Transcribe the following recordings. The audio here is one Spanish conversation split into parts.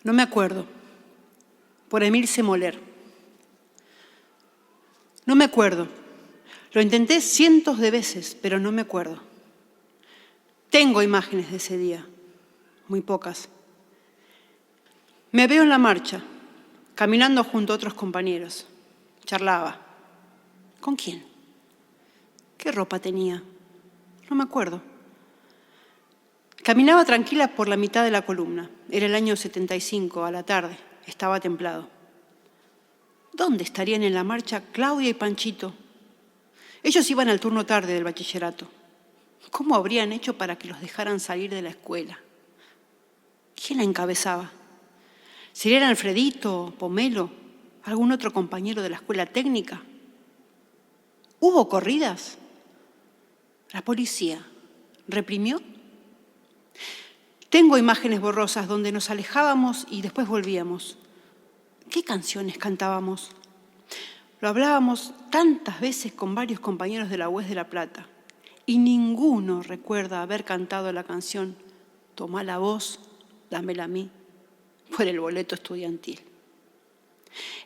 No me acuerdo. Por Emil C. Moller. No me acuerdo. Lo intenté cientos de veces, pero no me acuerdo. Tengo imágenes de ese día, muy pocas. Me veo en la marcha, caminando junto a otros compañeros. Charlaba. ¿Con quién? ¿Qué ropa tenía? No me acuerdo. Caminaba tranquila por la mitad de la columna. Era el año 75, a la tarde. Estaba templado. ¿Dónde estarían en la marcha Claudia y Panchito? Ellos iban al turno tarde del bachillerato. ¿Cómo habrían hecho para que los dejaran salir de la escuela? ¿Quién la encabezaba? ¿Serían Alfredito, Pomelo, algún otro compañero de la escuela técnica? ¿Hubo corridas? ¿La policía reprimió? Tengo imágenes borrosas donde nos alejábamos y después volvíamos. ¿Qué canciones cantábamos? Lo hablábamos tantas veces con varios compañeros de la UES de La Plata y ninguno recuerda haber cantado la canción «Tomá la voz, dámela a mí» por el boleto estudiantil.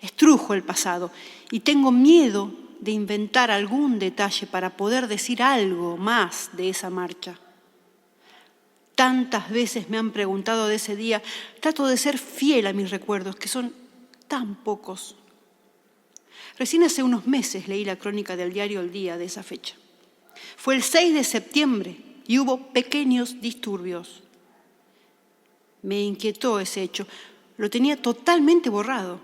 Estrujo el pasado y tengo miedo de inventar algún detalle para poder decir algo más de esa marcha. Tantas veces me han preguntado de ese día, trato de ser fiel a mis recuerdos, que son tan pocos. Recién hace unos meses leí la crónica del diario El Día de esa fecha. Fue el 6 de septiembre y hubo pequeños disturbios. Me inquietó ese hecho, lo tenía totalmente borrado.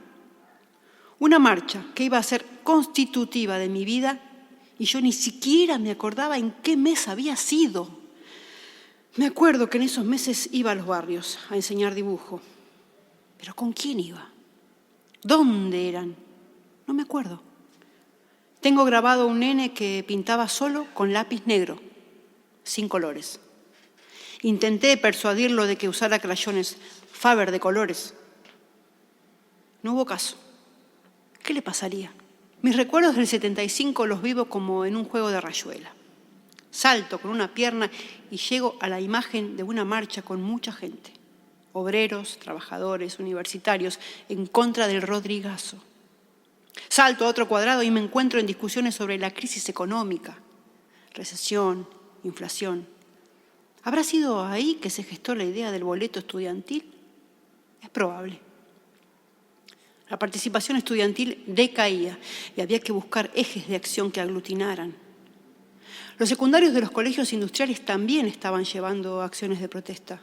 Una marcha que iba a ser constitutiva de mi vida y yo ni siquiera me acordaba en qué mes había sido. Me acuerdo que en esos meses iba a los barrios a enseñar dibujo. ¿Pero con quién iba? ¿Dónde eran? No me acuerdo. Tengo grabado un nene que pintaba solo con lápiz negro, sin colores. Intenté persuadirlo de que usara crayones Faber de colores. No hubo caso. ¿Qué le pasaría? Mis recuerdos del 75 los vivo como en un juego de rayuela. Salto con una pierna y llego a la imagen de una marcha con mucha gente. Obreros, trabajadores, universitarios, en contra del Rodrigazo. Salto a otro cuadrado y me encuentro en discusiones sobre la crisis económica, recesión, inflación. ¿Habrá sido ahí que se gestó la idea del boleto estudiantil? Es probable. La participación estudiantil decaía y había que buscar ejes de acción que aglutinaran. Los secundarios de los colegios industriales también estaban llevando acciones de protesta.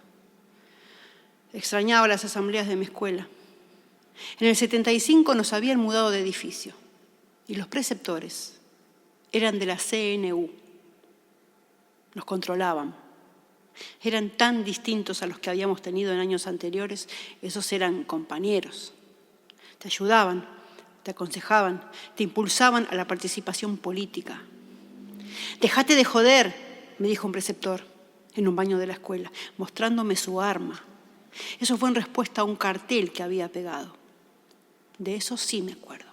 Extrañaba las asambleas de mi escuela. En el 75 nos habían mudado de edificio y los preceptores eran de la CNU. Nos controlaban. Eran tan distintos a los que habíamos tenido en años anteriores. Esos eran compañeros. Te ayudaban, te aconsejaban, te impulsaban a la participación política. «Déjate de joder», me dijo un preceptor en un baño de la escuela, mostrándome su arma. Eso fue en respuesta a un cartel que había pegado. De eso sí me acuerdo.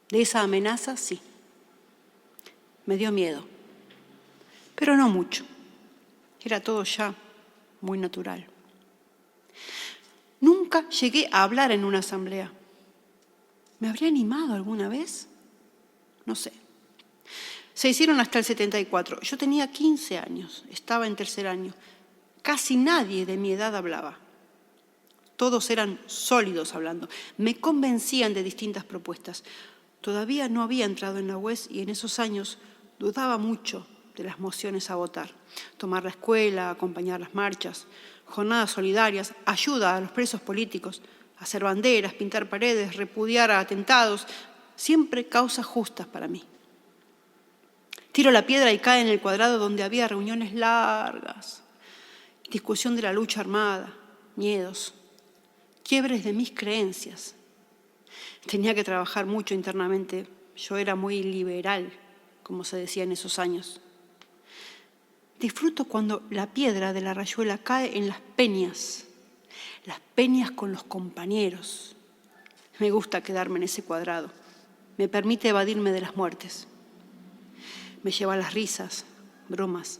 De esa amenaza sí. Me dio miedo, pero no mucho. Era todo ya muy natural. Nunca llegué a hablar en una asamblea. ¿Me habría animado alguna vez? No sé. Se hicieron hasta el 74. Yo tenía 15 años, estaba en tercer año. Casi nadie de mi edad hablaba. Todos eran sólidos hablando. Me convencían de distintas propuestas. Todavía no había entrado en la UES y en esos años dudaba mucho de las mociones a votar. Tomar la escuela, acompañar las marchas, jornadas solidarias, ayuda a los presos políticos, hacer banderas, pintar paredes, repudiar a atentados, siempre causas justas para mí. Tiro la piedra y cae en el cuadrado donde había reuniones largas, discusión de la lucha armada, miedos, quiebres de mis creencias. Tenía que trabajar mucho internamente. Yo era muy liberal, como se decía en esos años. Disfruto cuando la piedra de la rayuela cae en las peñas con los compañeros. Me gusta quedarme en ese cuadrado. Me permite evadirme de las muertes. Me lleva a las risas, bromas,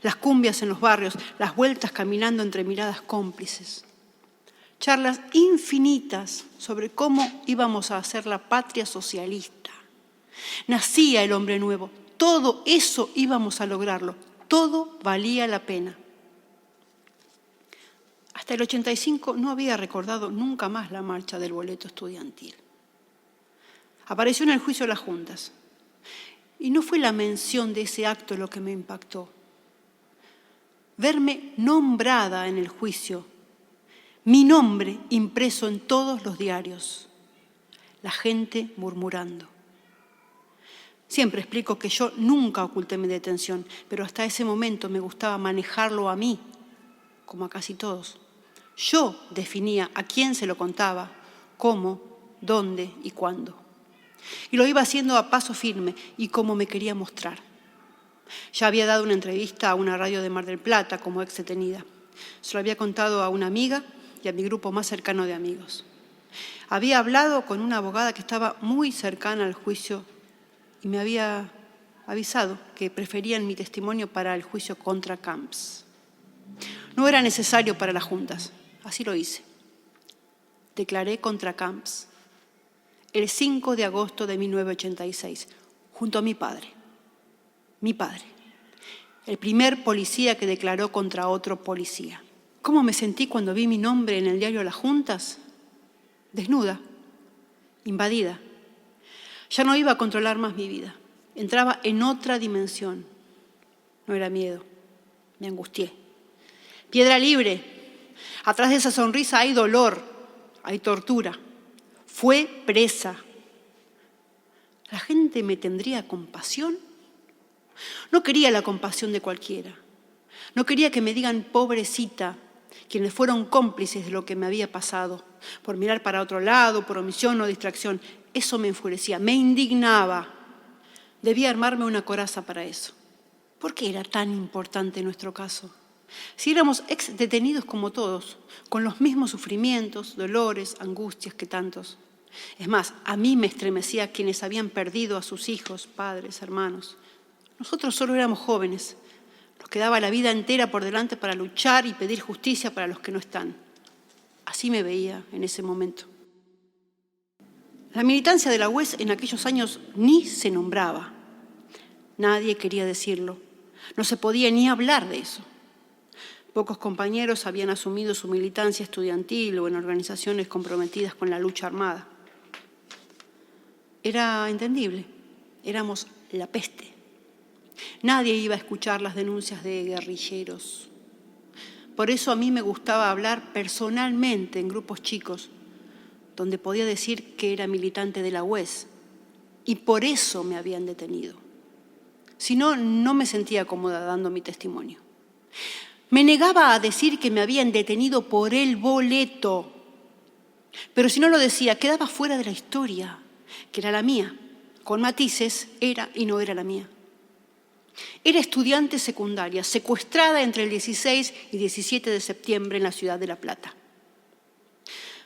las cumbias en los barrios, las vueltas caminando entre miradas cómplices. charlas infinitas sobre cómo íbamos a hacer la patria socialista. Nacía el hombre nuevo, todo eso íbamos a lograrlo, todo valía la pena. Hasta el 85 no había recordado nunca más la marcha del boleto estudiantil. Apareció en el juicio de las juntas. Y no fue la mención de ese acto lo que me impactó. Verme nombrada en el juicio, mi nombre impreso en todos los diarios, la gente murmurando. Siempre explico que yo nunca oculté mi detención, pero hasta ese momento me gustaba manejarlo a mí, como a casi todos. Yo definía a quién se lo contaba, cómo, dónde y cuándo. Y lo iba haciendo a paso firme y como me quería mostrar. Ya había dado una entrevista a una radio de Mar del Plata como ex detenida. Se lo había contado a una amiga y a mi grupo más cercano de amigos. Había hablado con una abogada que estaba muy cercana al juicio y me había avisado que preferían mi testimonio para el juicio contra Camps. No era necesario para las juntas, así lo hice. Declaré contra Camps el 5 de agosto de 1986, junto a mi padre, el primer policía que declaró contra otro policía. ¿Cómo me sentí cuando vi mi nombre en el diario de las juntas? Desnuda, invadida. Ya no iba a controlar más mi vida. Entraba en otra dimensión. No era miedo, me angustié. Piedra libre. Atrás de esa sonrisa hay dolor, hay tortura. Fue presa. ¿La gente me tendría compasión? No quería la compasión de cualquiera. No quería que me digan pobrecita, quienes fueron cómplices de lo que me había pasado, por mirar para otro lado, por omisión o distracción. Eso me enfurecía, me indignaba. Debía armarme una coraza para eso. ¿Por qué era tan importante nuestro caso? Si éramos ex detenidos como todos, con los mismos sufrimientos, dolores, angustias que tantos. Es más, a mí me estremecía quienes habían perdido a sus hijos, padres, hermanos. Nosotros solo éramos jóvenes. Nos quedaba la vida entera por delante para luchar y pedir justicia para los que no están. Así me veía en ese momento. La militancia de la UES en aquellos años ni se nombraba. Nadie quería decirlo. No se podía ni hablar de eso. Pocos compañeros habían asumido su militancia estudiantil o en organizaciones comprometidas con la lucha armada. Era entendible, éramos la peste. Nadie iba a escuchar las denuncias de guerrilleros. Por eso a mí me gustaba hablar personalmente en grupos chicos, donde podía decir que era militante de la UES, y por eso me habían detenido. Si no, no me sentía cómoda dando mi testimonio. Me negaba a decir que me habían detenido por el boleto. Pero si no lo decía, quedaba fuera de la historia, que era la mía. Con matices, era y no era la mía. Era estudiante secundaria, secuestrada entre el 16 y 17 de septiembre en la ciudad de La Plata.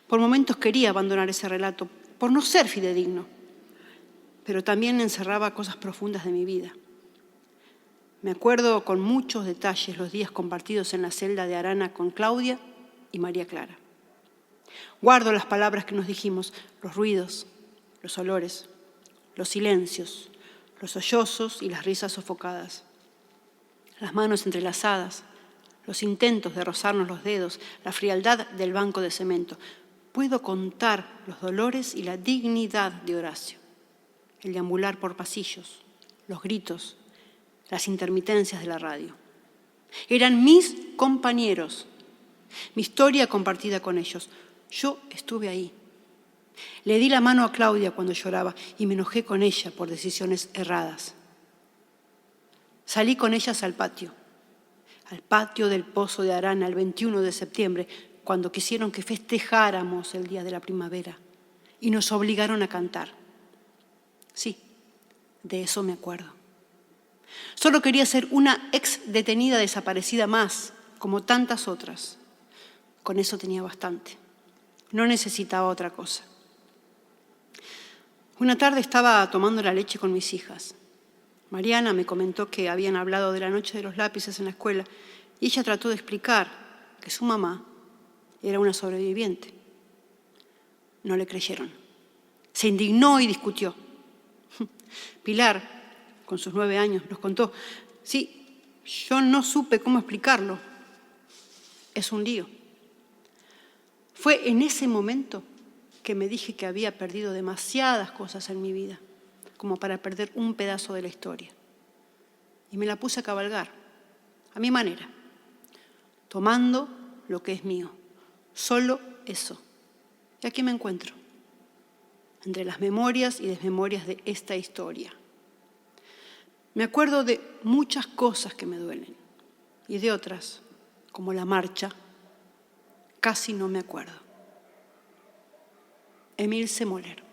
Por momentos quería abandonar ese relato, por no ser fidedigno, pero también encerraba cosas profundas de mi vida. Me acuerdo con muchos detalles los días compartidos en la celda de Arana con Claudia y María Clara. Guardo las palabras que nos dijimos, los ruidos, los olores, los silencios, los sollozos y las risas sofocadas, las manos entrelazadas, los intentos de rozarnos los dedos, la frialdad del banco de cemento. Puedo contar los dolores y la dignidad de Horacio, el deambular por pasillos, los gritos, las intermitencias de la radio. Eran mis compañeros, mi historia compartida con ellos. Yo estuve ahí. Le di la mano a Claudia cuando lloraba y me enojé con ella por decisiones erradas. Salí con ellas al patio del Pozo de Arana el 21 de septiembre, cuando quisieron que festejáramos el día de la primavera y nos obligaron a cantar. Sí, de eso me acuerdo. Solo quería ser una ex detenida desaparecida más, como tantas otras. Con eso tenía bastante. No necesitaba otra cosa. Una tarde estaba tomando la leche con mis hijas. Mariana me comentó que habían hablado de la noche de los lápices en la escuela y ella trató de explicar que su mamá Era una sobreviviente. No le creyeron. Se indignó y discutió. Pilar, con sus 9 años, nos contó: sí, yo no supe cómo explicarlo. Es un lío. Fue en ese momento que me dije que había perdido demasiadas cosas en mi vida como para perder un pedazo de la historia. Y me la puse a cabalgar, a mi manera, tomando lo que es mío, solo eso. Y aquí me encuentro, entre las memorias y desmemorias de esta historia. Me acuerdo de muchas cosas que me duelen y de otras, como la marcha, casi no me acuerdo. Emilce Moller.